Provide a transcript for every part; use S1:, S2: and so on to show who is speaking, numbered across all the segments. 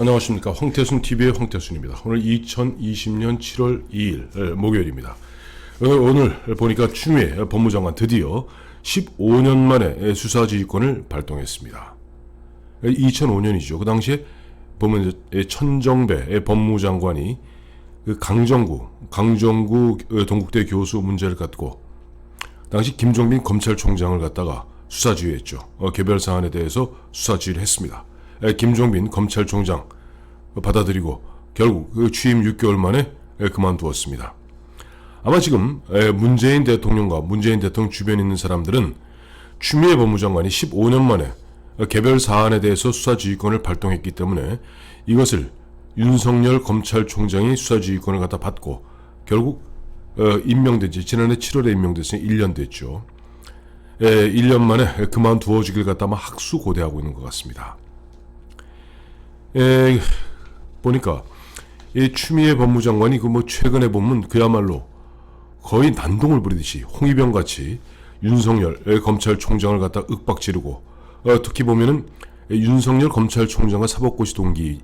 S1: 안녕하십니까. 황태순TV의 황태순입니다. 오늘 2020년 7월 2일 목요일입니다. 오늘 보니까 추미애 법무장관 드디어 15년 만에 수사지휘권을 발동했습니다. 2005년이죠. 그 당시에 보면 천정배 법무장관이 강정구 동국대 교수 문제를 갖고 당시 김종민 검찰총장을 갖다가 수사지휘했죠. 개별 사안에 대해서 수사지휘를 했습니다. 김종민 검찰총장 받아들이고 결국 취임 6개월 만에 그만두었습니다. 아마 지금 문재인 대통령과 문재인 대통령 주변에 있는 사람들은 추미애 법무장관이 15년 만에 개별 사안에 대해서 수사지휘권을 발동했기 때문에 이것을 윤석열 검찰총장이 수사지휘권을 갖다 받고 결국 임명된 지 지난해 7월에 임명됐으니 1년 됐죠. 1년 만에 그만두어지길 갖다 아마 학수고대하고 있는 것 같습니다. 보니까 이 추미애 법무장관이 최근에 보면 그야말로 거의 난동을 부리듯이 홍위병 같이 윤석열 검찰총장을 갖다 윽박지르고 특히 보면은 윤석열 검찰총장과 사법고시 동기인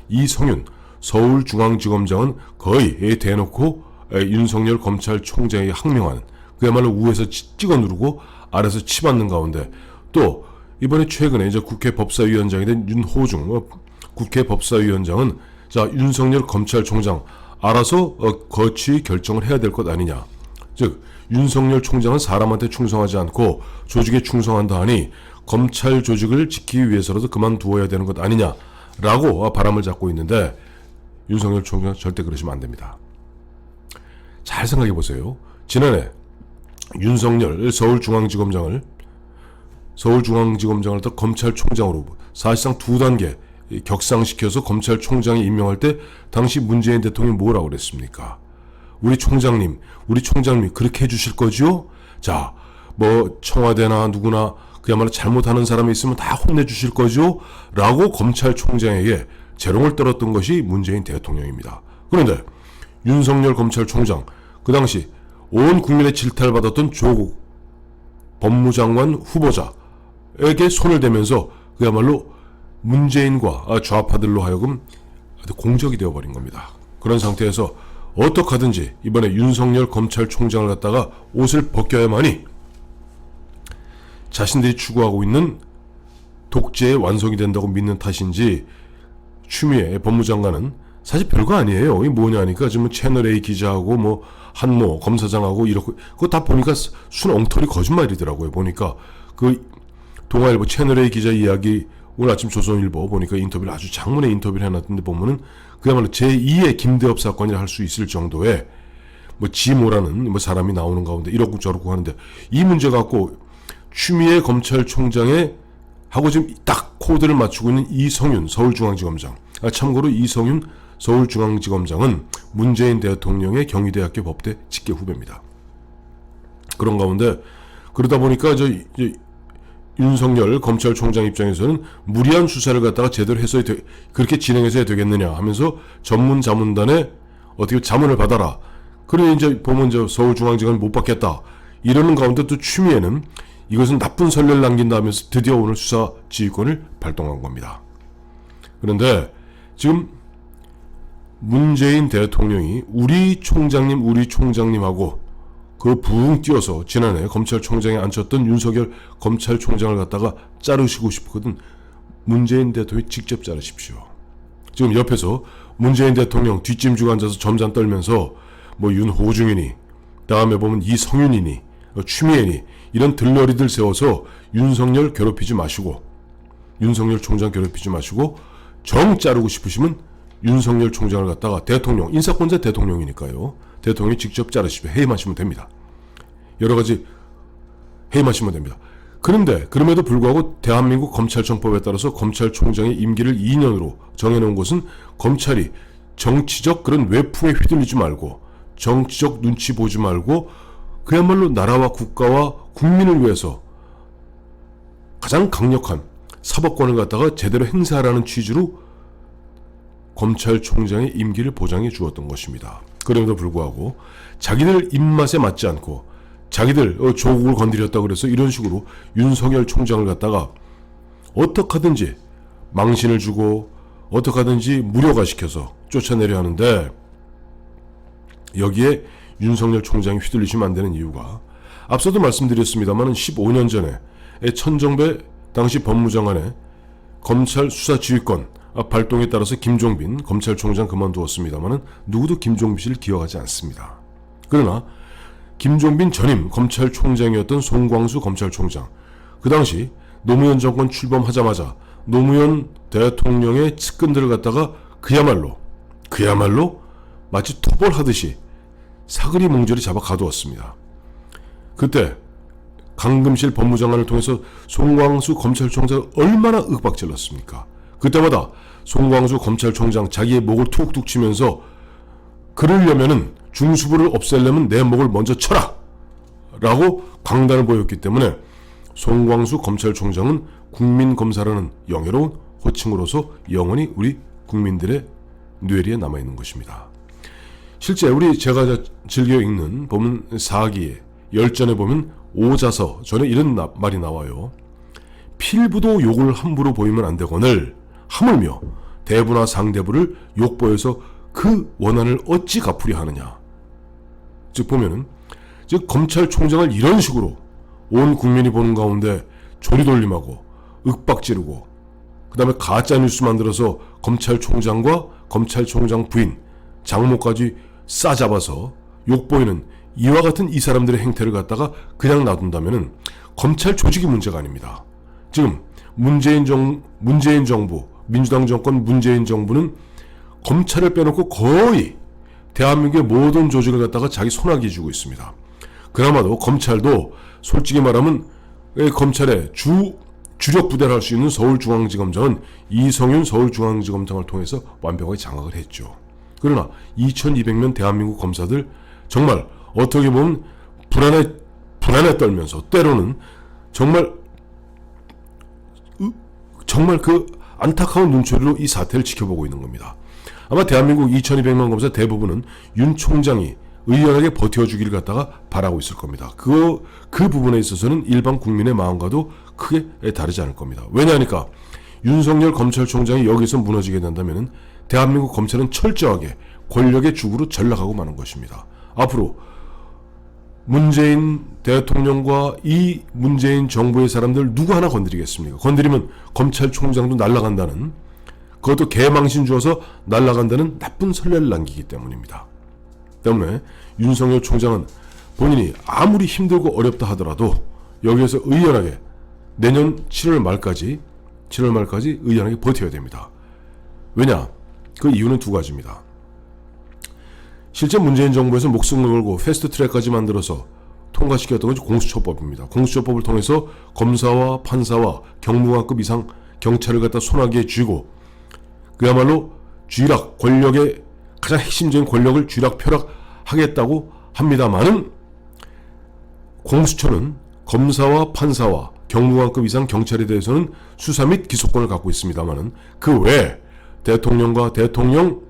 S1: 이성윤 서울중앙지검장은 거의 대놓고 윤석열 검찰총장에게 항명하는 그야말로 위에서 찍어 누르고 아래서 치받는 가운데 또 이번에 최근에 이제 국회 법사위원장이 된 윤호중 국회 법사위원장은 자 윤석열 검찰총장 알아서 거치 결정을 해야 될 것 아니냐. 즉 윤석열 총장은 사람한테 충성하지 않고 조직에 충성한다 하니 검찰 조직을 지키기 위해서라도 그만두어야 되는 것 아니냐라고 바람을 잡고 있는데 윤석열 총장 절대 그러시면 안 됩니다. 잘 생각해 보세요. 지난해 윤석열 서울중앙지검장을 또 검찰총장으로 사실상 두 단계 격상시켜서 검찰총장에 임명할 때 당시 문재인 대통령이 뭐라고 그랬습니까? 우리 총장님 그렇게 해주실 거죠? 자, 청와대나 누구나 그야말로 잘못하는 사람이 있으면 다 혼내주실 거죠? 라고 검찰총장에게 재롱을 떨었던 것이 문재인 대통령입니다. 그런데 윤석열 검찰총장 그 당시 온 국민의 질타를 받았던 조국 법무장관 후보자에게 손을 대면서 그야말로 문재인과 좌파들로 하여금 공적이 되어버린 겁니다. 그런 상태에서 어떡하든지 이번에 윤석열 검찰총장을 갖다가 옷을 벗겨야만이 자신들이 추구하고 있는 독재의 완성이 된다고 믿는 탓인지 추미애 법무장관은 사실 별거 아니에요. 이게 뭐냐 하니까 지금 채널A 기자하고 한모 검사장하고 이렇게 그거 다 보니까 순 엉터리 거짓말이더라고요. 보니까 그 동아일보 채널A 기자 이야기 오늘 아침 조선일보 보니까 인터뷰를 아주 장문의 인터뷰를 해놨던데 보면은 그야말로 제2의 김대엽 사건이라 할 수 있을 정도의 지모라는 사람이 나오는 가운데 이렇고 저렇고 하는데 이 문제 갖고 추미애 검찰총장에 하고 지금 딱 코드를 맞추고 있는 이성윤 서울중앙지검장 참고로 이성윤 서울중앙지검장은 문재인 대통령의 경희대학교 법대 직계 후배입니다. 그런 가운데 그러다 보니까 윤석열 검찰총장 입장에서는 무리한 수사를 갖다가 제대로 해서 그렇게 진행해서야 되겠느냐 하면서 전문 자문단에 어떻게 자문을 받아라. 그러니 이제 보면 서울중앙지검을 못 받겠다. 이러는 가운데 또 추미애는 이것은 나쁜 선례를 남긴다 하면서 드디어 오늘 수사지휘권을 발동한 겁니다. 그런데 지금 문재인 대통령이 우리 총장님하고 붕 뛰어서 지난해 검찰총장에 앉혔던 윤석열 검찰총장을 갖다가 자르시고 싶거든 문재인 대통령이 직접 자르십시오. 지금 옆에서 문재인 대통령 뒷짐지고 앉아서 점잔 떨면서 윤호중이니 다음에 보면 이성윤이니 추미애니 이런 들러리들 세워서 윤석열 총장 괴롭히지 마시고 정 자르고 싶으시면 윤석열 총장을 갖다가 대통령 인사권자 대통령이니까요. 대통령이 직접 자르시고 해임하시면 됩니다. 여러 가지 해임하시면 됩니다. 그런데 그럼에도 불구하고 대한민국 검찰청법에 따라서 검찰총장의 임기를 2년으로 정해놓은 것은 검찰이 정치적 그런 외풍에 휘둘리지 말고 정치적 눈치 보지 말고 그야말로 나라와 국가와 국민을 위해서 가장 강력한 사법권을 갖다가 제대로 행사하라는 취지로 검찰총장의 임기를 보장해 주었던 것입니다. 그럼에도 불구하고 자기들 입맛에 맞지 않고 자기들 조국을 건드렸다고 그래서 이런 식으로 윤석열 총장을 갖다가 어떻게든지 망신을 주고 어떻게 하든지 무력화시켜서 쫓아내려 하는데, 여기에 윤석열 총장이 휘둘리시면 안 되는 이유가, 앞서도 말씀드렸습니다만 15년 전에 천정배 당시 법무장관의 검찰 수사지휘권 발동에 따라서 김종빈 검찰총장 그만두었습니다만 누구도 김종빈 씨를 기억하지 않습니다. 그러나 김종빈 전임 검찰총장이었던 송광수 검찰총장, 그 당시 노무현 정권 출범하자마자 노무현 대통령의 측근들을 갖다가 그야말로 마치 토벌하듯이 사그리 몽졸이 잡아 가두었습니다. 그때 강금실 법무장관을 통해서 송광수 검찰총장을 얼마나 윽박질렀습니까? 그때마다 송광수 검찰총장 자기의 목을 툭툭 치면서, 그러려면은 중수부를 없애려면 내 목을 먼저 쳐라! 라고 강단을 보였기 때문에 송광수 검찰총장은 국민검사라는 영예로운 호칭으로서 영원히 우리 국민들의 뇌리에 남아있는 것입니다. 실제 제가 즐겨 읽는 보면 사기의 열전에 보면 오자서 전에 이런 말이 나와요. 필부도 욕을 함부로 보이면 안 되거늘 하물며 대부나 상대부를 욕보여서 그 원한을 어찌 갚으려 하느냐. 즉 보면은, 즉 검찰총장을 이런 식으로 온 국민이 보는 가운데 조리돌림하고 윽박지르고, 그 다음에 가짜뉴스 만들어서 검찰총장과 검찰총장 부인 장모까지 싸잡아서 욕보이는 이와 같은 이 사람들의 행태를 갖다가 그냥 놔둔다면은 검찰 조직이 문제가 아닙니다. 지금 문재인 정부, 민주당 정권 문재인 정부는 검찰을 빼놓고 거의 대한민국의 모든 조직을 갖다가 자기 손아귀에 쥐고 있습니다. 그나마도 검찰도 솔직히 말하면 검찰의 주력 부대를 할 수 있는 서울중앙지검장은 이성윤 서울중앙지검장을 통해서 완벽하게 장악을 했죠. 그러나 2200명 대한민국 검사들 정말 어떻게 보면 불안에 떨면서 때로는 정말 그 안타까운 눈초리로 이 사태를 지켜보고 있는 겁니다. 아마 대한민국 2200만 검사 대부분은 윤 총장이 의연하게 버텨주기를 갖다가 바라고 있을 겁니다. 그 부분에 있어서는 일반 국민의 마음과도 크게 다르지 않을 겁니다. 왜냐하니까 윤석열 검찰총장이 여기서 무너지게 된다면 대한민국 검찰은 철저하게 권력의 죽으로 전락하고 마는 것입니다. 앞으로 문재인 대통령과 이 문재인 정부의 사람들 누구 하나 건드리겠습니까? 건드리면 검찰총장도 날아간다는, 그것도 개망신 주어서 날아간다는 나쁜 선례를 남기기 때문입니다. 때문에 윤석열 총장은 본인이 아무리 힘들고 어렵다 하더라도 여기에서 의연하게 내년 7월 말까지 의연하게 버텨야 됩니다. 왜냐? 그 이유는 두 가지입니다. 실제 문재인 정부에서 목숨을 걸고 패스트트랙까지 만들어서 통과시켰던 것이 공수처법입니다. 공수처법을 통해서 검사와 판사와 경무관급 이상 경찰을 갖다 손아귀에 쥐고 그야말로 권력의 가장 핵심적인 권력을 쥐락펴락하겠다고 합니다만은, 공수처는 검사와 판사와 경무관급 이상 경찰에 대해서는 수사 및 기소권을 갖고 있습니다만은 그 외에 대통령과 대통령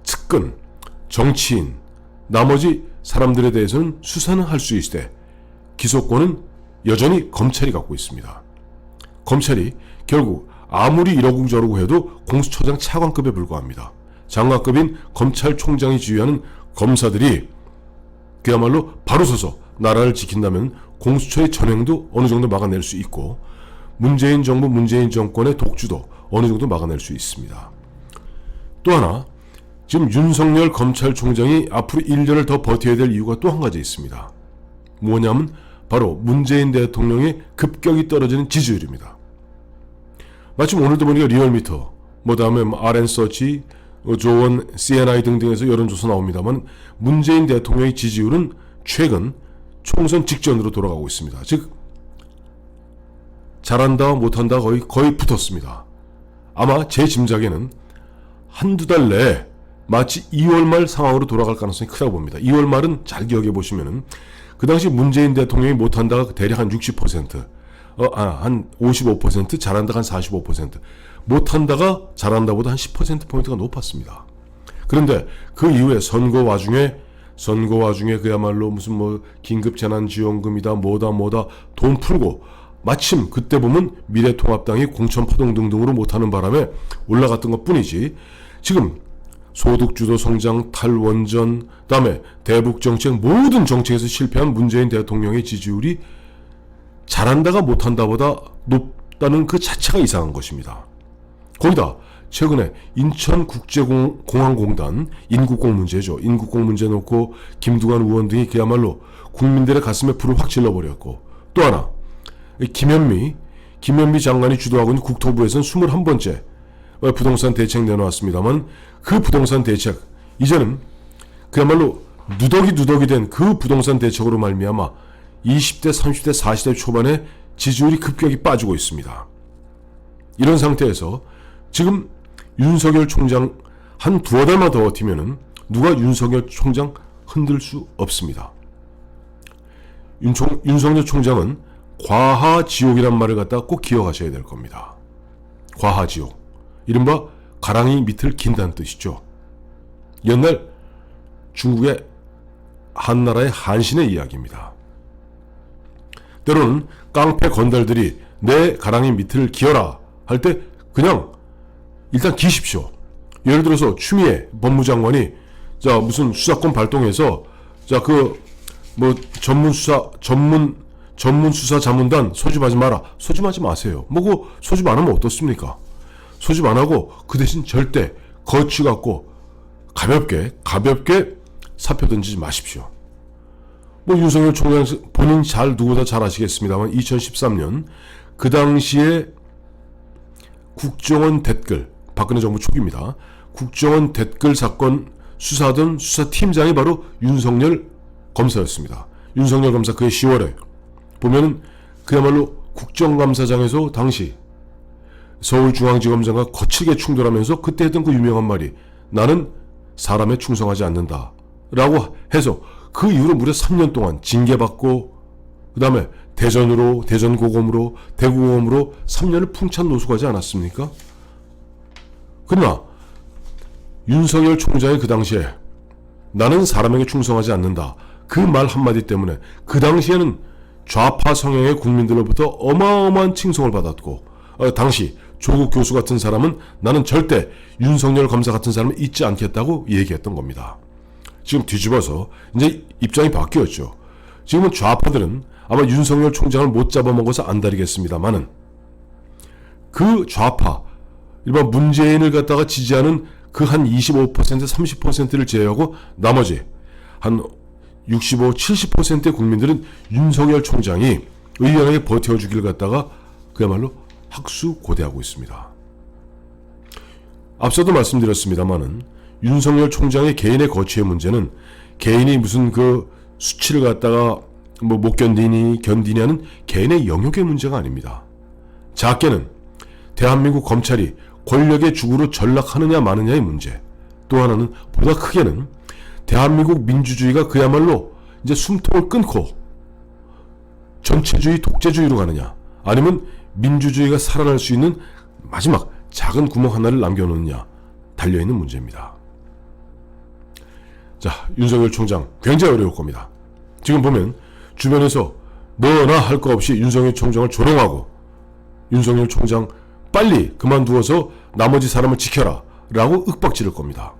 S1: 측근, 정치인, 나머지 사람들에 대해서는 수사는 할 수 있되 기소권은 여전히 검찰이 갖고 있습니다. 검찰이 결국 아무리 이러고 저러고 해도 공수처장 차관급에 불과합니다. 장관급인 검찰총장이 지휘하는 검사들이 그야말로 바로 서서 나라를 지킨다면 공수처의 전횡도 어느 정도 막아낼 수 있고, 문재인 정부, 문재인 정권의 독주도 어느 정도 막아낼 수 있습니다. 또 하나, 지금 윤석열 검찰총장이 앞으로 1년을 더 버텨야 될 이유가 또 한 가지 있습니다. 뭐냐면 바로 문재인 대통령의 급격히 떨어지는 지지율입니다. 마침 오늘도 보니까 리얼미터, 다음에 RN서치, 조원, CNI 등등에서 여론조사 나옵니다만 문재인 대통령의 지지율은 최근 총선 직전으로 돌아가고 있습니다. 즉 잘한다 못한다 거의 붙었습니다. 아마 제 짐작에는 한두 달 내에 마치 2월 말 상황으로 돌아갈 가능성이 크다고 봅니다. 2월 말은 잘 기억해 보시면은 그 당시 문재인 대통령이 못한다가 대략 한 60%, 한 55%, 잘한다가 한 45%, 못한다가 잘한다보다 한 10%포인트가 높았습니다. 그런데 그 이후에 선거 와중에 그야말로 무슨 긴급재난지원금이다 뭐다 돈 풀고 마침 그때 보면 미래통합당이 공천파동 등등으로 못하는 바람에 올라갔던 것 뿐이지, 지금 소득주도 성장, 탈원전, 그다음에 대북정책, 모든 정책에서 실패한 문재인 대통령의 지지율이 잘한다가 못한다보다 높다는 그 자체가 이상한 것입니다. 거기다 최근에 인천국제공항공단 인국공 문제죠. 인국공 문제 놓고 김두관 의원 등이 그야말로 국민들의 가슴에 불을 확 질러버렸고, 또 하나 김현미 장관이 주도하고 있는 국토부에서는 21번째 부동산 대책 내놓았습니다만, 그 부동산 대책 이제는 그야말로 누더기 된 그 부동산 대책으로 말미암아 20대, 30대, 40대 초반에 지지율이 급격히 빠지고 있습니다. 이런 상태에서 지금 윤석열 총장 한 두어 달만 더 버티면은 누가 윤석열 총장 흔들 수 없습니다. 윤석열 총장은 과하지옥이란 말을 갖다 꼭 기억하셔야 될 겁니다. 과하지옥. 이른바 가랑이 밑을 긴다는 뜻이죠. 옛날 중국의 한나라의 한신의 이야기입니다. 때로는 깡패 건달들이 내 가랑이 밑을 기어라 할 때 그냥 일단 기십시오. 예를 들어서 추미애 법무장관이 자 무슨 수사권 발동해서 자 그 뭐 전문 수사 자문단 소집하지 마라. 소집하지 마세요. 뭐고 소집 안 하면 어떻습니까? 소집 안 하고 그 대신 절대 거치 갖고 가볍게 사표 던지지 마십시오. 뭐 윤석열 총장 본인 누구보다 잘 아시겠습니다만 2013년 그 당시에 국정원 댓글, 박근혜 정부 초기입니다. 국정원 댓글 사건 수사하던 수사팀장이 바로 윤석열 검사였습니다. 윤석열 검사 그해 10월에 보면은 그야말로 국정감사장에서 당시 서울중앙지검장과 거칠게 충돌하면서 그때 했던 그 유명한 말이 나는 사람에 충성하지 않는다 라고 해서 그 이후로 무려 3년 동안 징계받고 그 다음에 대전고검으로 대구고검으로 3년을 풍찬 노숙하지 않았습니까? 그러나 윤석열 총장이 그 당시에 나는 사람에게 충성하지 않는다 그 말 한마디 때문에 그 당시에는 좌파 성향의 국민들로부터 어마어마한 칭송을 받았고 당시 조국 교수 같은 사람은 나는 절대 윤석열 검사 같은 사람을 잊지 않겠다고 얘기했던 겁니다. 지금 뒤집어서 이제 입장이 바뀌었죠. 지금은 좌파들은 아마 윤석열 총장을 못 잡아먹어서 안달이겠습니다만은 그 좌파 일반 문재인을 갖다가 지지하는 그 한 25% 30%를 제외하고 나머지 한 65, 70%의 국민들은 윤석열 총장이 의연하게 버텨주길 갖다가 그야말로 학수고대하고 있습니다. 앞서도 말씀드렸습니다만은 윤석열 총장의 개인의 거취의 문제는 개인이 무슨 그 수치를 갖다가 뭐 못 견디냐는 개인의 영역의 문제가 아닙니다. 작게는 대한민국 검찰이 권력의 죽으로 전락하느냐 마느냐의 문제, 또 하나는 보다 크게는 대한민국 민주주의가 그야말로 이제 숨통을 끊고 전체주의 독재주의로 가느냐 아니면 민주주의가 살아날 수 있는 마지막 작은 구멍 하나를 남겨놓느냐 달려있는 문제입니다. 자, 윤석열 총장 굉장히 어려울 겁니다. 지금 보면 주변에서 너나 할 거 없이 윤석열 총장을 조롱하고 윤석열 총장 빨리 그만두어서 나머지 사람을 지켜라 라고 윽박지를 겁니다.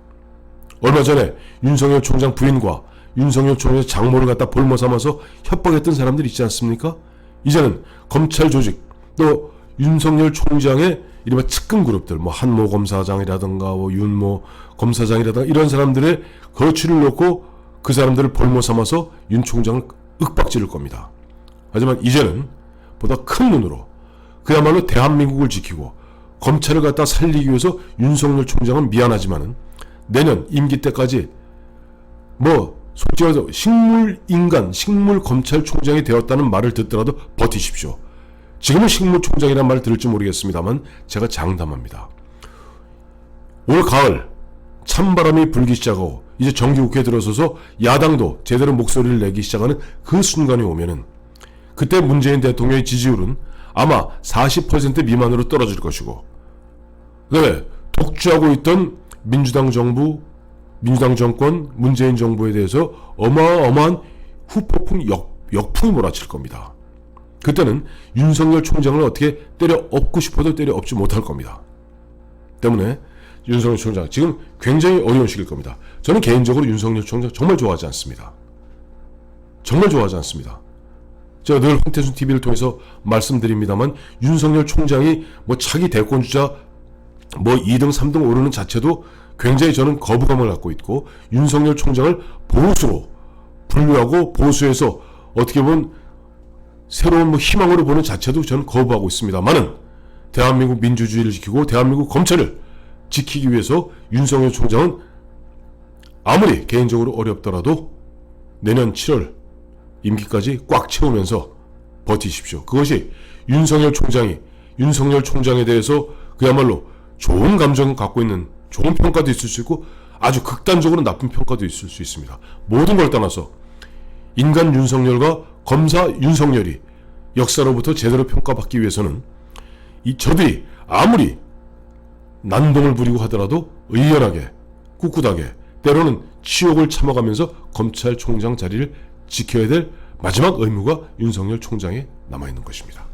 S1: 얼마 전에 윤석열 총장 부인과 윤석열 총장의 장모를 갖다 볼모 삼아서 협박했던 사람들 있지 않습니까? 이제는 검찰 조직 또 윤석열 총장의 이른바 측근 그룹들 뭐 한모 검사장이라든가 뭐 윤모 검사장이라든가 이런 사람들의 거취를 놓고 그 사람들을 볼모 삼아서 윤 총장을 윽박지를 겁니다. 하지만 이제는 보다 큰 눈으로 그야말로 대한민국을 지키고 검찰을 갖다 살리기 위해서 윤석열 총장은 미안하지만은 내년 임기 때까지 뭐 솔직히 말해서 식물검찰총장이 되었다는 말을 듣더라도 버티십시오. 지금은 식물총장이라는 말을 들을지 모르겠습니다만 제가 장담합니다. 올 가을 찬바람이 불기 시작하고 이제 정기국회에 들어서서 야당도 제대로 목소리를 내기 시작하는 그 순간이 오면은 그때 문재인 대통령의 지지율은 아마 40% 미만으로 떨어질 것이고 그다음에 독주하고 있던 민주당 정권, 문재인 정부에 대해서 어마어마한 후폭풍, 역풍이 몰아칠 겁니다. 그때는 윤석열 총장을 어떻게 때려 엎고 싶어도 때려 엎지 못할 겁니다. 때문에 윤석열 총장 지금 굉장히 어려운 시기일 겁니다. 저는 개인적으로 윤석열 총장 정말 좋아하지 않습니다. 정말 좋아하지 않습니다. 제가 늘 황태순 TV를 통해서 말씀드립니다만 윤석열 총장이 뭐 차기 대권주자 뭐 2등 3등 오르는 자체도 굉장히 저는 거부감을 갖고 있고, 윤석열 총장을 보수로 분류하고 보수에서 어떻게 보면 새로운 뭐 희망으로 보는 자체도 저는 거부하고 있습니다만은, 대한민국 민주주의를 지키고 대한민국 검찰을 지키기 위해서 윤석열 총장은 아무리 개인적으로 어렵더라도 내년 7월 임기까지 꽉 채우면서 버티십시오. 그것이 윤석열 총장에 대해서 그야말로 좋은 감정을 갖고 있는, 좋은 평가도 있을 수 있고 아주 극단적으로 나쁜 평가도 있을 수 있습니다. 모든 걸 떠나서 인간 윤석열과 검사 윤석열이 역사로부터 제대로 평가받기 위해서는 저들이 아무리 난동을 부리고 하더라도 의연하게, 꿋꿋하게, 때로는 치욕을 참아가면서 검찰총장 자리를 지켜야 될 마지막 의무가 윤석열 총장에 남아있는 것입니다.